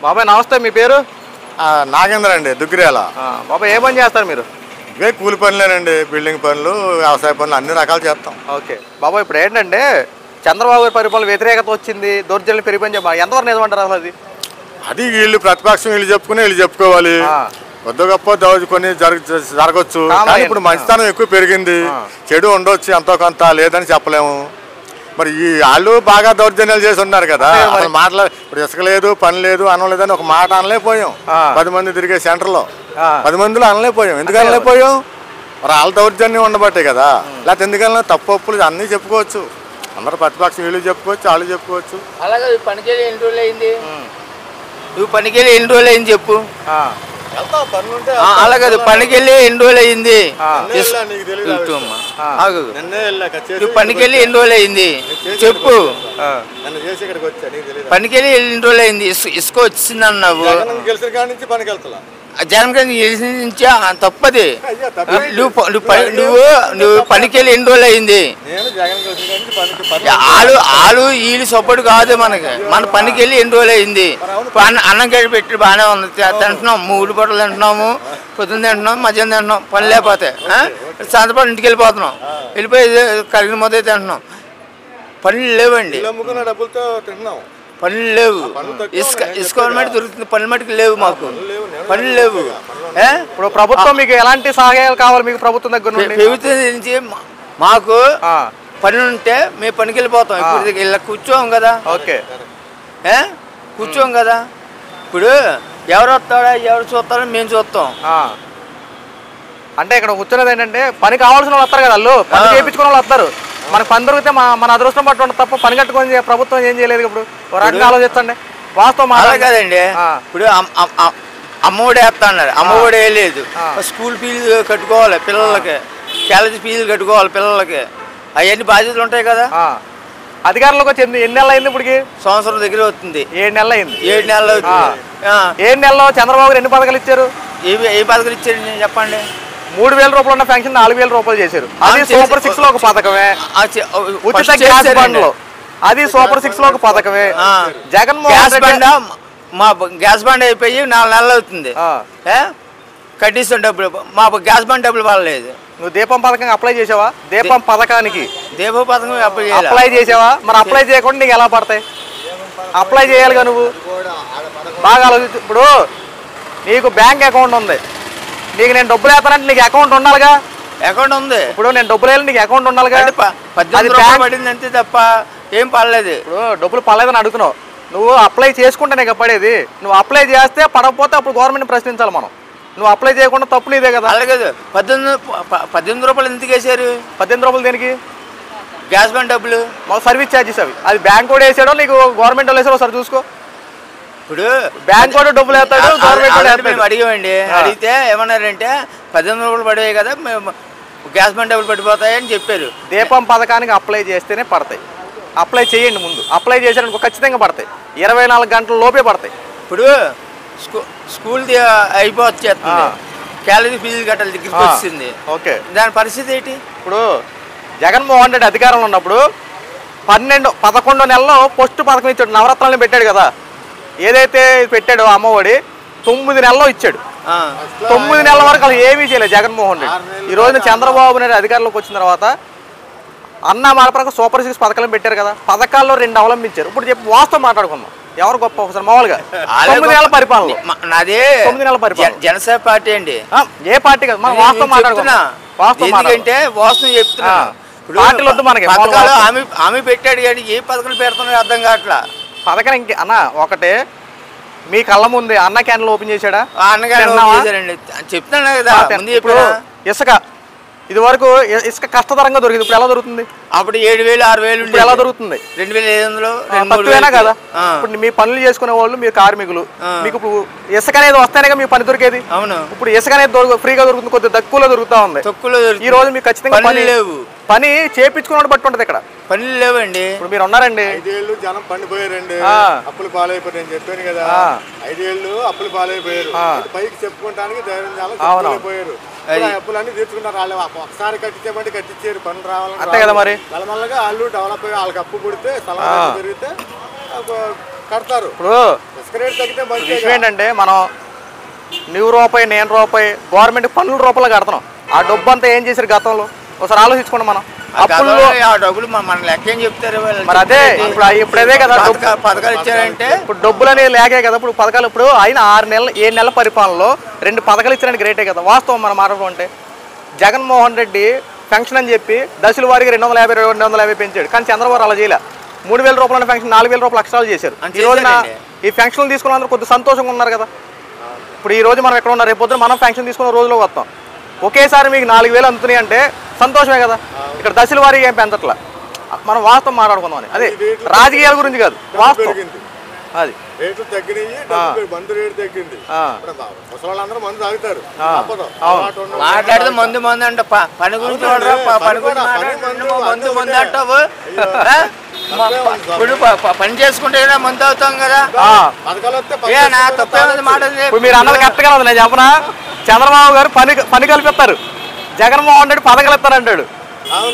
బాబాయ్ నమస్తే, మీ పేరు? నాగేంద్ర అండి, దుగ్గిరేల. బాబాయ్ ఏ పని చేస్తారు మీరు? ఇవే కూలి పనులేనండి, బిల్డింగ్ పనులు, వ్యవసాయ పనులు అన్ని రకాలు చేస్తాం. ఓకే బాబాయ్, ఇప్పుడు ఏంటంటే చంద్రబాబు గారి పరిపాలన వ్యతిరేకత వచ్చింది, దౌర్జన్యం పెరిగిపోయింది చెప్పాలి, ఎంతవరకు నిజమంటారు అసలు అది? అది వీళ్ళు ప్రతిపక్షం వీళ్ళు చెప్పుకుని వీళ్ళు చెప్పుకోవాలి. కొద్ది గొప్ప కొన్ని జరగచ్చు, కానీ ఇప్పుడు మంచితనం ఎక్కువ పెరిగింది, చెడు ఉండొచ్చు ఎంతో కొంత, లేదని చెప్పలేము. మరి ఈ వాళ్ళు బాగా దౌర్జన్యాలు చేసి ఉన్నారు కదా, ఇప్పుడు ఇసుక లేదు, పని లేదు, అనలేదని ఒక మాట అనలేకపోయాం. 10 మంది తిరిగే సెంటర్లో 10 మందిలో అనలేకపోయాం. ఎందుకు అనలేకపోయాం? మరి వాళ్ళ దౌర్జన్యం ఉండబట్టే కదా. లేకపోతే ఎందుకన్నా తప్పులు అన్నీ చెప్పుకోవచ్చు, అందరూ ప్రతిపక్షం వీళ్ళు చెప్పుకోవచ్చు, వాళ్ళు చెప్పుకోవచ్చు. అలాగే పనికెళ్ళి ఎన్ని రోజులు అయింది? నువ్వు పనికెళ్ళి ఎన్ని రోజులు అయింది చెప్పు. అలాగే పనికెళ్ళి ఎన్ని రోజులు అయింది నువ్వు పనికెళ్ళి ఎన్ని రోజులు అయింది చెప్పు. పనికెళ్ళి ఎన్ని రోజులు అయింది? ఇసుక వచ్చింది అన్నావు. జగన్ నుంచి తప్పది. నువ్వు పనికెళ్ళి ఎన్ని రోజులు అయింది? ఆలు వీళ్ళు సపోర్ట్ కాదు మనకి. మన పనికెళ్ళి ఎన్ని రోజులు అయింది? అన్నం గడి పెట్టి బాగానే ఉంది, తింటున్నాం, 3 పూటలు తింటున్నాము, పొద్దున్న తింటున్నాం, మధ్యాహ్నం తింటున్నాం. పని లేకపోతే సాయంత్రం ఇంటికి వెళ్ళిపోతున్నాం, వెళ్ళిపోయి కలిగిన మొదలు తింటున్నాం. పనులు లేవండి, పనులు లేవు. ఇసుక దొరుకుతుంది, పనులు మటుకు లేవు, మాకు పనులు లేవు. ఇప్పుడు ప్రభుత్వం మీకు ఎలాంటి సహాయాలు కావాలి? మీకు ప్రభుత్వం దగ్గర నుండి ప్రభుత్వం నుంచి మాకు పని ఉంటే మేము పనికి వెళ్ళిపోతాం. ఇప్పుడు ఇలా కూర్చోం కదా. ఓకే కూర్చోం కదా. ఇప్పుడు ఎవరు వస్తాడా, ఎవరు చూస్తాడో మేము చూస్తాం. అంటే ఇక్కడ కూర్చున్నది ఏంటంటే పని కావాల్సిన వాళ్ళు వస్తారు కదా, వాళ్ళు పని చేయించుకునే వాళ్ళు వస్తారు. మనకు పని దొరికితే మన అదృష్టం పట్టు ఉంటుంది తప్ప పని కట్టుకొని ప్రభుత్వం ఏం చేయలేదు. ఇప్పుడు రకంగా ఆలోచిస్తండి, వాస్తవం అలా కదండి. ఇప్పుడు అమ్మఒడి వేస్తా అన్నారు, అమ్మఒడి వేయలేదు. స్కూల్ ఫీజు కట్టుకోవాలి పిల్లలకి, కాలేజీ ఫీజులు కట్టుకోవాలి పిల్లలకి, అవన్నీ బాధ్యతలు ఉంటాయి కదా. అధికారంలోకి వచ్చి ఎన్ని నెలలు అయింది? ఇప్పటికి సంవత్సరం దగ్గర అవుతుంది. 7 నెలలు అయింది. 7 నెలలు అవుతుంది. 7 నెలల్లో చంద్రబాబు గారు ఎన్ని పథకాలు ఇచ్చారు? ఏ పథకాలు ఇచ్చారు చెప్పండి. 3000 రూపాయలు ఉన్న పెన్షన్ 4000 రూపాయలు చేశారు. అది సూపర్ 6 లో ఒక పథకమే. ఉచిత గ్యాస్ బండ్లు అది సూపర్ 6 లో ఒక పథకమే. జగన్మోహన్ రెడ్డి మా గ్యాస్ బండ్ అయిపోయి 4 నెలలు అవుతుంది. కట్టిస్తాం డబ్బులు, మా గ్యాస్ బండ్ డబ్బులు పడలేదు. నువ్వు దీపం పథకం అప్లై చేసావా? దీపం పథకానికి దీపం పథకం అప్లై చేసావా? మరి అప్లై చేయకుండా నీకు ఎలా పడతాయి? అప్లై చేయాలిగా నువ్వు. బాగా ఆలోచించు. ఇప్పుడు నీకు బ్యాంక్ అకౌంట్ ఉంది, నీకు నేను డబ్బులు వేస్తానంటే నీకు అకౌంట్ ఉండాలిగా. అకౌంట్ ఉంది. ఇప్పుడు నేను డబ్బులు వేయాలి, నీకు అకౌంట్ ఉండాలిగా. 18 పడింది అంతే తప్ప ఏం పడలేదు. ఇప్పుడు డబ్బులు పడలేదని అడుగుతున్నావు, నువ్వు అప్లై చేసుకుంటే నీకు పడేది. నువ్వు అప్లై చేస్తే పడకపోతే అప్పుడు గవర్నమెంట్ ప్రశ్నించాలి మనం. నువ్వు అప్లై చేయకుండా తప్పు నీదే కదా. అలాగే 18 రూపాయలు ఎందుకు వేసారు? 18 రూపాయలు దేనికి? గ్యాస్ బండ్ డబ్బులు, మాకు సర్వీస్ ఛార్జెస్ అవి. అది బ్యాంక్ కూడా వేసాడో నీకు గవర్నమెంట్ వాళ్ళు వేసాడో ఒకసారి చూసుకో. ఇప్పుడు బ్యాంక్ కూడా డబ్బులు వేస్తాడు, గవర్నమెంట్ మేము అడిగామండి. అడిగితే ఏమన్నారంటే 18 రూపాయలు పడేవి కదా, మేము గ్యాస్ బండ్ డబ్బులు పడిపోతాయని చెప్పారు. దీపం పథకానికి అప్లై చేస్తేనే పడతాయి. అప్లై చేయండి ముందు. అప్లై చేసారనుకో ఖచ్చితంగా పడతాయి, 24 గంటల లోపే పడతాయి. ఇప్పుడు స్కూల్ అయిపోతుంది, కాలేజీ ఫీజులు కట్టాలి దగ్గరికి వచ్చింది. ఓకే, దాని పరిస్థితి ఏంటి? ఇప్పుడు జగన్మోహన్ రెడ్డి అధికారంలో ఉన్నప్పుడు 11 నెలల్లో పోస్ట్ పథకం ఇచ్చాడు, నవరత్నాలను పెట్టాడు కదా. ఏదైతే పెట్టాడో అమ్మఒడి 9 నెలల్లో ఇచ్చాడు. 9 నెలల వరకు అసలు ఏమీ చేయలేదు జగన్మోహన్ రెడ్డి. ఈ రోజున చంద్రబాబు నాయుడు అధికారంలోకి వచ్చిన తర్వాత అన్న మాడపరకు సూపర్ 6 పథకాలను పెట్టారు కదా. పథకాల్లో 2 అవలంబించారు. ఇప్పుడు చెప్పి వాస్తవం మాట్లాడుకుందాం, ఎవరు గొప్ప ఒకసారి మామూలుగా 9 నెలల పరిపాలన. నాదే 9 నెలల పరిపాలన. జనసేన పార్టీ అండి. ఏ పార్టీ కదా, మనం వాస్తవం మాట్లాడుతున్నా. ఎందుకంటే వాస్తవం చెప్తున్నా. పార్టీలు వద్దు మనకి. హామీ పెట్టాడు కానీ ఏ పథకాలు పెడుతున్నాయో అర్థం కావట్లా. పథకం ఇంకే అన్న ఒకటే, మీ కళ్ళ ముందే అన్న క్యాన్లు ఓపెన్ చేశాడా? అన్న క్యాన్లు చెప్తాను కదా. ఇప్పుడు ఇసుక ఇది వరకు ఇసుక కష్టతరంగా దొరికింది, ఇప్పుడు ఎలా దొరుకుతుంది? అప్పుడు 7,000 6,000 ఇప్పుడు ఎలా దొరుకుతుంది? 2,500 తక్కువేనా కదా. ఇప్పుడు మీ పనులు చేసుకునే వాళ్ళు, మీరు కార్మికులు, మీకు ఇప్పుడు ఇసుక అనేది వస్తేనే మీ పని దొరికేది. అవును, ఇప్పుడు ఇసుక అనేది ఫ్రీగా దొరుకుతుంది, కొద్దిగా తక్కువలో దొరుకుతా ఉంది. ఈ రోజు మీకు ఖచ్చితంగా పని లేవు. పని చేయించుకున్నాడు బట్టి ఉంటుంది. ఇక్కడ పనులు లేవండి. ఇప్పుడు మీరు ఉన్నారండి, 5 ఏళ్ళు జనం పండిపోయారండి, అప్పులు పాలైపోయారు. నేను చెప్పాను కదా, 5 ఏళ్ళు అప్పులు పాలైపోయారు. పైకి చెప్పుకోవడానికి ధైర్యం చాలా పోయారు. అప్పులన్నీ తీర్చుకున్నారు. వాళ్ళు ఒకసారి కట్టించామంటే కట్టించారు, పనులు రావాలని. అంతే కదా మరి. మళ్ళీ వాళ్ళు డెవలప్ అయ్యి వాళ్ళకి అప్పు పుడితే స్థలం పెరిగితే ఇప్పుడు విషయం ఏంటంటే మనం నువ్వు రూపాయి నేను రూపాయి గవర్నమెంట్ పన్నుల రూపాయలు కడతాం. ఆ డబ్బు అంతా ఏం చేశారు గతంలో ఒకసారి ఆలోచించుకోండి. మనం అప్పులు డబ్బులు మన లెక్క ఏం చెప్తారు మరి అదే ఇప్పుడు అదే కదా పథకాలు ఇచ్చారంటే ఇప్పుడు డబ్బులు అనేది లేకే కదా. ఇప్పుడు పథకాలు ఇప్పుడు అయిన 7 నెలల పరిపాలనలో 2 పథకాలు ఇచ్చారని గ్రేటే కదా. వాస్తవం మనం మాట్లాడుకుంటే జగన్మోహన్ రెడ్డి పెన్షన్ అని చెప్పి దశల వారికి 250 250 పెంచాడు. కానీ చంద్రబాబు అలా చేయలే. 3000 రూపాయల పెన్షన్ 4000 రూపాయలు ఎక్స్ట్రా చేశారు. ఈ రోజున ఈ పెన్షన్లు తీసుకున్న అందరూ కొద్దిగా సంతోషంగా ఉన్నారు కదా. ఇప్పుడు ఈ రోజు మనం ఎక్కడ ఉన్నారు, రేపు పొద్దున మనం పెన్షన్ తీసుకున్న రోజులో వస్తాం. ఒకేసారి మీకు 4000 అందుతున్నాయి అంటే సంతోషమే కదా. ఇక్కడ దశల వారికి ఏం పెంచట్లా. మనం వాస్తవం మాట్లాడుకుందాం అని. అదే రాజకీయాల గురించి కాదు, వాస్తవం అది. మాట్లాడితే మందు మందు అంట పని గురించి మందు మందు అంటావు. ఇప్పుడు పని చేసుకుంటే మందు అవుతాం కదా. ఇప్పుడు మీరు అన్నది కరెక్ట్ కదా. నేను చెప్పనా, చంద్రబాబు గారు పని కల్పిస్తారు, జగన్మోహన్ రెడ్డి పథకాలు ఇస్తానంటాడు.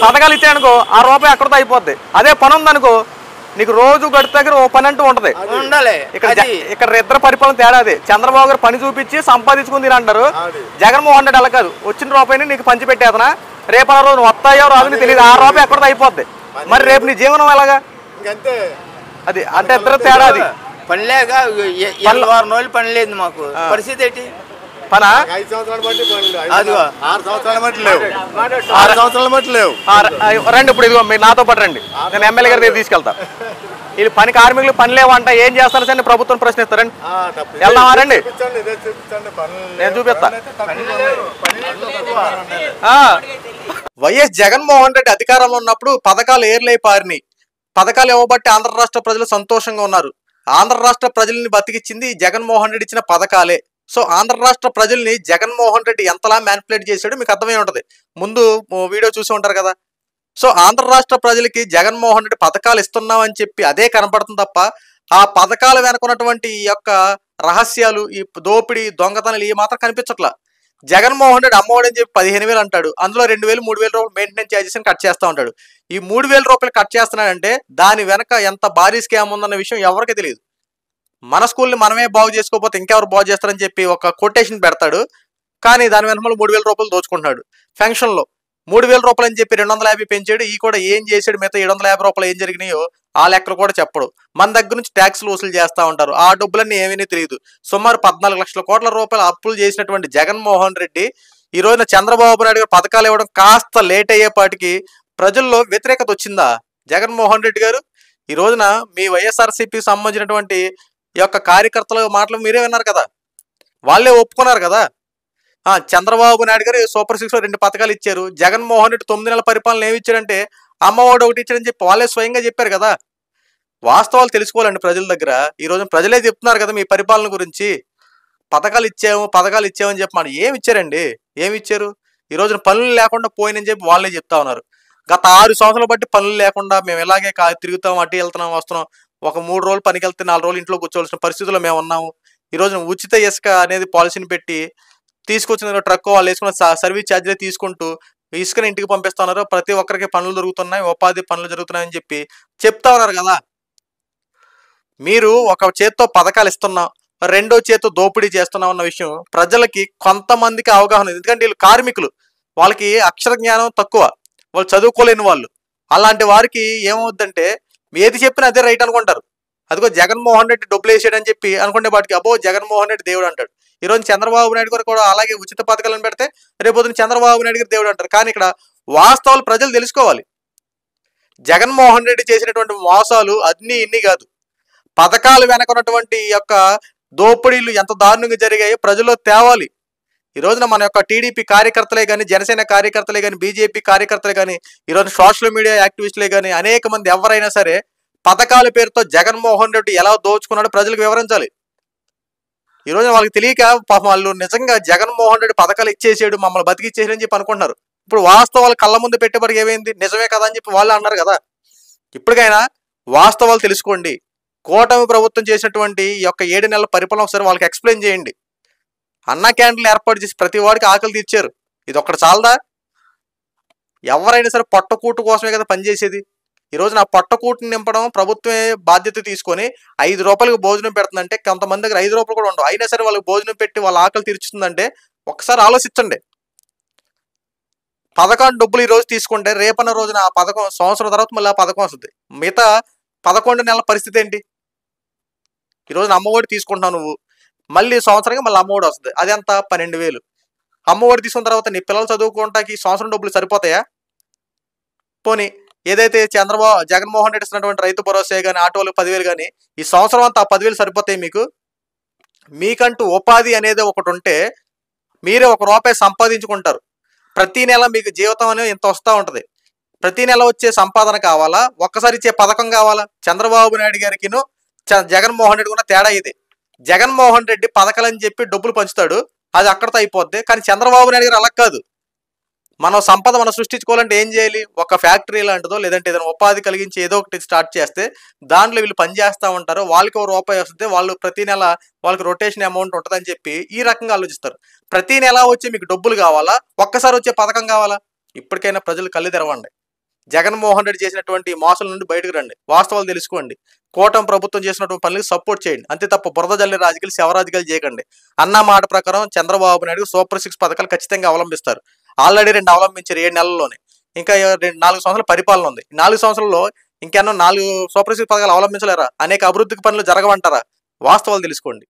పథకాలు ఇచ్చాయనుకో ఆ రూపాయి అక్కడితో అయిపోద్ది. అదే పని ఉందనుకో నీకు రోజు గడి దగ్గర ఓ పని అంటూ ఉంటది. ఇక్కడ ఇద్దరు పరిపాలన తేడా అదే. చంద్రబాబు గారు పని చూపించి సంపాదించుకుంది అంటారు. జగన్మోహన్ రెడ్డి అలా కాదు, వచ్చిన రూపాయిని నీకు పంచి పెట్టేదనా, రేపు ఆ రోజు వస్తాయో రాదని తెలియదు, ఆ రూపాయి అక్కడితో అయిపోద్ది. మరి రేపు నీ జీవనం ఎలాగా? అది అంటే ఇద్దరు తేడా. అది పని లేక 6 రోజులు పని లేదు మాకు. పరిస్థితి ఏంటి? పనా 5 సంవత్సరాల బట్టి 6 సంవత్సరాల బట్టి లేవు, 6 సంవత్సరాల బట్టి లేవు. రండి ఇప్పుడు ఇదిగో మీరు నాతో పాటు రండి, నేను ఎమ్మెల్యే గారి దగ్గర తీసుకెళ్తా. ఇది పని కార్మికులు పని లేవంట, ఏం చేస్తారు సార్ ప్రభుత్వం ప్రశ్నిస్తారండి. వెళ్దామా రండి, నేను చూపిస్తా. వైఎస్ జగన్మోహన్ రెడ్డి అధికారంలో ఉన్నప్పుడు పథకాలు ఏర్లై పారిని. పథకాలు ఇవ్వబట్టి ఆంధ్ర రాష్ట్ర ప్రజలు సంతోషంగా ఉన్నారు. ఆంధ్ర రాష్ట్ర ప్రజల్ని బతికిచ్చింది జగన్మోహన్ రెడ్డి ఇచ్చిన పథకాలే. సో ఆంధ్ర రాష్ట్ర ప్రజల్ని జగన్మోహన్ రెడ్డి ఎంతలా మ్యానిపులేట్ చేశాడో మీకు అర్థమై ఉంటుంది. ముందు వీడియో చూసి ఉంటారు కదా. సో ఆంధ్ర రాష్ట్ర ప్రజలకి జగన్మోహన్ రెడ్డి పథకాలు ఇస్తున్నామని చెప్పి అదే కనపడుతుంది తప్ప ఆ పథకాలు వెనుకున్నటువంటి ఈ యొక్క రహస్యాలు, ఈ దోపిడీ దొంగతనాలు ఈ మాత్రం కనిపించట్లా. జగన్మోహన్ రెడ్డి అమ్మఒడి అని చెప్పి 15,000 అంటాడు, అందులో 2,000 3,000 రూపాయలు మెయింటెనెన్స్ ఛార్జెస్ అని కట్ చేస్తూ ఉంటాడు. ఈ 3,000 రూపాయలు కట్ చేస్తున్నాడంటే దాని వెనక ఎంత భారీ స్కామ్ ఉందన్న విషయం ఎవరికి తెలియదు. మన స్కూల్ని మనమే బాగు చేసుకోకపోతే ఇంకెవరు బాగు చేస్తారని చెప్పి ఒక కొటేషన్ పెడతాడు. కానీ దాని వెనక 3,000 రూపాయలు దోచుకుంటున్నాడు. పెన్షన్లో 3,000 రూపాయలు అని చెప్పి 250 పెంచాడు. ఈ కూడా ఏం చేశాడు, మిగతా 750 రూపాయలు ఏం జరిగినాయో ఆ లెక్కలు కూడా చెప్పడు. మన దగ్గర నుంచి ట్యాక్సులు వసూలు చేస్తూ ఉంటారు. ఆ డబ్బులన్నీ ఏమీ తెలియదు. సుమారు 14 లక్షల కోట్ల రూపాయలు అప్పులు చేసినటువంటి జగన్మోహన్ రెడ్డి ఈ రోజున చంద్రబాబు నాయుడు గారు పథకాలు ఇవ్వడం కాస్త లేట్ అయ్యేపాటికి ప్రజల్లో వ్యతిరేకత వచ్చిందా? జగన్మోహన్ రెడ్డి గారు ఈ రోజున మీ వైఎస్ఆర్సీపీకి సంబంధించినటువంటి ఈ యొక్క కార్యకర్తల మాటలు మీరే విన్నారు కదా, వాళ్ళే ఒప్పుకున్నారు కదా. చంద్రబాబు నాయుడు గారు సూపర్ 6 2 పథకాలు ఇచ్చారు. జగన్మోహన్ రెడ్డి 9 నెలల పరిపాలన ఏమి ఇచ్చాడంటే అమ్మఒడి ఒకటి ఇచ్చాడని చెప్పి వాళ్ళే స్వయంగా చెప్పారు కదా. వాస్తవాలు తెలుసుకోవాలండి ప్రజల దగ్గర. ఈ రోజు ప్రజలే చెప్తున్నారు కదా మీ పరిపాలన గురించి. పథకాలు ఇచ్చామని చెప్పి మనం ఏమి ఇచ్చారండి, ఏమి ఇచ్చారు? ఈ రోజున పనులు లేకుండా పోయినని చెప్పి వాళ్ళే చెప్తా ఉన్నారు. గత 6 సంవత్సరాలు బట్టి పనులు లేకుండా మేము ఇలాగే తిరుగుతాం, అటు వెళ్తున్నాం వస్తున్నాం. ఒక 3 రోజులు పనికి వెళ్తే 4 రోజులు ఇంట్లో కూర్చోవలసిన పరిస్థితుల్లో మేము ఉన్నాము. ఈ రోజున ఉచిత ఇసుక అనేది పాలసీని పెట్టి తీసుకొచ్చిన ట్రక్ వాళ్ళు వేసుకున్న సర్వీస్ ఛార్జీలే తీసుకుంటూ ఇసుకని ఇంటికి పంపిస్తున్నారు. ప్రతి ఒక్కరికి పనులు దొరుకుతున్నాయి, ఉపాధి పనులు జరుగుతున్నాయని చెప్పి చెప్తా ఉన్నారు కదా. మీరు ఒక చేత్తో పథకాలు ఇస్తున్నాం, రెండో చేత్తో దోపిడీ చేస్తున్నాం అన్న విషయం ప్రజలకి కొంతమందికి అవగాహన. ఎందుకంటే వీళ్ళు కార్మికులు, వాళ్ళకి అక్షర జ్ఞానం తక్కువ, వాళ్ళు చదువుకోలేని వాళ్ళు. అలాంటి వారికి ఏమవుద్దంటే ఏది చెప్పినా అదే రైట్ అనుకుంటారు. అదిగో జగన్మోహన్ రెడ్డి డబ్బులు వేసాడని చెప్పి అనుకునే వాటికి అబ్బో జగన్మోహన్ రెడ్డి దేవుడు అంటాడు. ఈరోజు చంద్రబాబు నాయుడు గారు కూడా అలాగే ఉచిత పథకాలను పెడితే రేపొద్దున చంద్రబాబు నాయుడు గారు దేవుడు అంటారు. కానీ ఇక్కడ వాస్తవాలు ప్రజలు తెలుసుకోవాలి. జగన్మోహన్ రెడ్డి చేసినటువంటి మోసాలు అన్నీ ఇన్ని కాదు, పథకాలు వెనకున్నటువంటి ఈ యొక్క దోపిడీలు ఎంత దారుణంగా జరిగాయో ప్రజల్లో తేవాలి. ఈ రోజున మన యొక్క టీడీపీ కార్యకర్తలే కానీ, జనసేన కార్యకర్తలే కానీ, బీజేపీ కార్యకర్తలే కానీ, ఈరోజు సోషల్ మీడియా యాక్టివిస్టులే కానీ అనేక మంది ఎవరైనా సరే పథకాల పేరుతో జగన్మోహన్ రెడ్డి ఎలా దోచుకున్నాడో ప్రజలకు వివరించాలి. ఈ రోజు వాళ్ళకి తెలియక పాపం వాళ్ళు నిజంగా జగన్మోహన్ రెడ్డి పథకాలు ఇచ్చేసాడు, మమ్మల్ని బతికిచ్చేసాడని చెప్పి అనుకుంటున్నారు. ఇప్పుడు వాస్తవాలు కళ్ళ ముందు పెట్టేపటికి ఏమైంది, నిజమే కదా అని చెప్పి వాళ్ళు అన్నారు కదా. ఇప్పటికైనా వాస్తవాలు తెలుసుకోండి. కూటమి ప్రభుత్వం చేసినటువంటి ఈ యొక్క 7 నెలల పరిపాలన ఒకసారి వాళ్ళకి ఎక్స్ప్లెయిన్ చేయండి. అన్న క్యాంటీన్లు ఏర్పాటు చేసి ప్రతి వాడికి ఆకలి తీర్చారు. ఇది ఒక్కటి చాలదా? ఎవరైనా సరే పొట్టకూటు కోసమే కదా పనిచేసేది. ఈ రోజు నా పొట్టకూటిని నింపడం ప్రభుత్వమే బాధ్యత తీసుకొని 5 రూపాయలకు భోజనం పెడుతుందంటే కొంతమంది దగ్గర 5 రూపాయలు కూడా ఉండవు, అయినా సరే వాళ్ళకి భోజనం పెట్టి వాళ్ళ ఆకలి తీర్చుతుందంటే ఒకసారి ఆలోచించండి. పథకం డబ్బులు ఈ రోజు తీసుకుంటే రేపన్న రోజున ఆ పథకం సంవత్సరం తర్వాత మళ్ళీ ఆ పథకం వస్తుంది. మిగతా 11 నెలల పరిస్థితి ఏంటి? ఈ రోజున అమ్మఒడి తీసుకుంటున్నావు నువ్వు, మళ్ళీ సంవత్సరానికి మళ్ళీ అమ్మఒడి వస్తుంది, అది ఎంత 12,000. అమ్మఒడి తీసుకున్న తర్వాత నీ పిల్లలు చదువుకోవడానికి సంవత్సరం డబ్బులు సరిపోతాయా? పోనీ ఏదైతే జగన్మోహన్ రెడ్డి ఇస్తున్నటువంటి రైతు భరోసా కానీ ఆటోలకు 10,000 కానీ ఈ సంవత్సరం అంతా ఆ 10,000 సరిపోతాయి మీకు? మీకంటూ ఉపాధి అనేది ఒకటి ఉంటే మీరే ₹1 సంపాదించుకుంటారు. ప్రతి నెల మీకు జీవితం అనేది ఇంత వస్తూ ఉంటుంది. ప్రతి నెల వచ్చే సంపాదన కావాలా, ఒక్కసారి ఇచ్చే పథకం కావాలా? చంద్రబాబు నాయుడు గారికిను జగన్మోహన్ రెడ్డి కూడా తేడా ఇది. జగన్మోహన్ రెడ్డి పథకాలని చెప్పి డబ్బులు పంచుతాడు, అది అక్కడితో అయిపోద్ది. కానీ చంద్రబాబు నాయుడు గారు అలా కాదు. మనం సంపద మనం సృష్టించుకోవాలంటే ఏం చేయాలి? ఒక ఫ్యాక్టరీ లాంటిదో లేదంటే ఏదైనా ఉపాధి కలిగించి ఏదో ఒకటి స్టార్ట్ చేస్తే దాంట్లో వీళ్ళు పని చేస్తూ ఉంటారు, వాళ్ళకి ₹1 వస్తుంది, వాళ్ళు ప్రతి నెల వాళ్ళకి రొటేషన్ అమౌంట్ ఉంటుందని చెప్పి ఈ రకంగా ఆలోచిస్తారు. ప్రతి నెల వచ్చి మీకు డబ్బులు కావాలా, ఒక్కసారి వచ్చే పథకం కావాలా? ఇప్పటికైనా ప్రజలు కళ్ళు తెరవండి. జగన్మోహన్ రెడ్డి చేసినటువంటి మోసాల నుండి బయటకు రండి, వాస్తవాలు తెలుసుకోండి, కూటమి ప్రభుత్వం చేసినటువంటి పనులకు సపోర్ట్ చేయండి. అంతే తప్ప బురద జల్లి రాజకీయాలు, శవరాజకీయాలు చేయకండి. అన్న మాట ప్రకారం చంద్రబాబు నాయుడు సూపర్ 6 పథకాలు ఖచ్చితంగా అవలంబిస్తారు. ఆల్రెడీ 2 అవలంబించారు 7 నెలల్లోనే. ఇంకా 4 సంవత్సరాల పరిపాలన ఉంది. 4 సంవత్సరాల్లో ఇంకెన్నో 4 సూపర్ 6 పథకాలు అవలంబించలేరా? అనేక అభివృద్ధి పనులు జరగవంటారా? వాస్తవాలు తెలుసుకోండి.